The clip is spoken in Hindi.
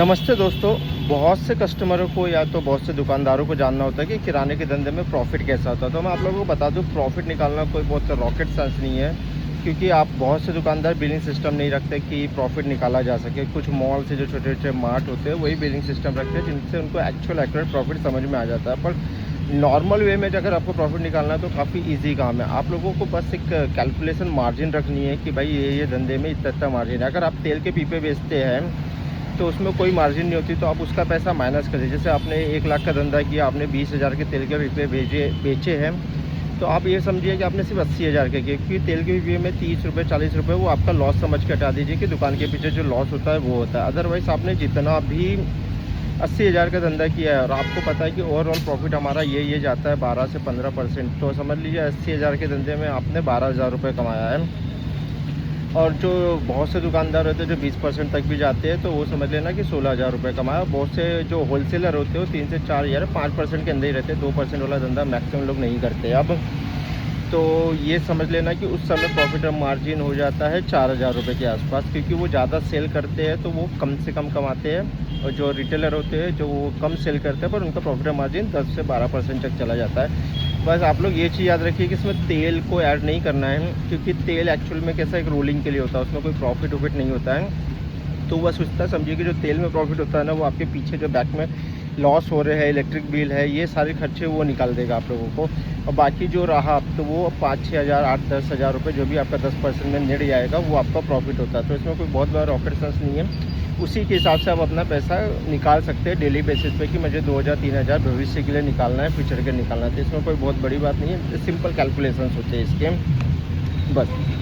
नमस्ते दोस्तों। बहुत से कस्टमरों को या तो बहुत से दुकानदारों को जानना होता है कि किराने के धंधे में प्रॉफिट कैसा होता है। तो मैं आप लोगों को बता दूं, प्रॉफिट निकालना कोई बहुत रॉकेट साइंस नहीं है, क्योंकि आप बहुत से दुकानदार बिलिंग सिस्टम नहीं रखते कि प्रॉफिट निकाला जा सके। कुछ मॉल से जो छोटे छोटे मार्ट होते हैं वही बिलिंग सिस्टम रखते हैं, जिनसे उनको एक्यूरेट प्रॉफिट समझ में आ जाता है। पर नॉर्मल वे में अगर आपको प्रॉफिट निकालना है तो काफ़ी ईजी काम है। आप लोगों को बस एक कैलकुलेशन मार्जिन रखनी है कि भाई ये धंधे में इतना मार्जिन है। अगर आप तेल के पीपे बेचते हैं तो उसमें कोई मार्जिन नहीं होती, तो आप उसका पैसा माइनस करिए। जैसे आपने 1 लाख का धंधा किया, आपने 20,000 के तेल के पीपे बेचे हैं, तो आप ये समझिए कि आपने सिर्फ 80,000 के किए, क्योंकि तेल के पीपे में 30 रुपये 40 रुपये वो आपका लॉस समझ के हटा दीजिए कि दुकान के पीछे जो लॉस होता है वो होता है। अदरवाइज़ आपने जितना भी 80,000 का धंधा किया है और आपको पता है कि ओवरऑल प्रॉफिट हमारा ये जाता है 12 से 15%, तो समझ लीजिए 80,000 के धंधे में आपने 12,000 रुपये कमाया है। और जो बहुत से दुकानदार होते हैं जो 20% तक भी जाते हैं, तो वो समझ लेना कि 16,000 रुपये कमाया। बहुत से जो होलसेलर होते हैं वो 3 से 4 हज़ार 5% के अंदर ही रहते हैं। 2% वाला धंधा मैक्सिमम लोग नहीं करते। अब तो ये समझ लेना कि उस समय प्रॉफिट मार्जिन हो जाता है 4,000 रुपये के आसपास, क्योंकि वो ज़्यादा सेल करते हैं तो वो कम से कम कमाते हैं। और जो रिटेलर होते हैं जो वो कम सेल करते हैं पर उनका प्रॉफिट मार्जिन 10 से 12% तक चला जाता है। बस आप लोग ये चीज़ याद रखिए कि इसमें तेल को ऐड नहीं करना है, क्योंकि तेल एक्चुअल में कैसा एक रोलिंग के लिए होता है, उसमें कोई प्रॉफिट वॉफिट नहीं होता है। तो बस उतना समझिए कि जो तेल में प्रॉफिट होता है ना, वो आपके पीछे जो बैक में लॉस हो रहे हैं, इलेक्ट्रिक बिल है, ये सारे खर्चे वो निकाल देगा आप लोगों को। और बाकी जो रहा तो वो 5-6 हज़ार 8-10 हज़ार रुपये जो भी आपका 10% में निड़ जाएगा वो आपका प्रॉफिट होता है। तो इसमें कोई बहुत बड़ा रॉकेट साइंस नहीं है। उसी के हिसाब से आप अपना पैसा निकाल सकते हैं डेली बेसिस पे कि मुझे 2,000-3,000 भविष्य के लिए निकालना है, फ्यूचर के निकालना है। तो इसमें कोई बहुत बड़ी बात नहीं है, सिंपल कैलकुलेशंस होते हैं इसके बस।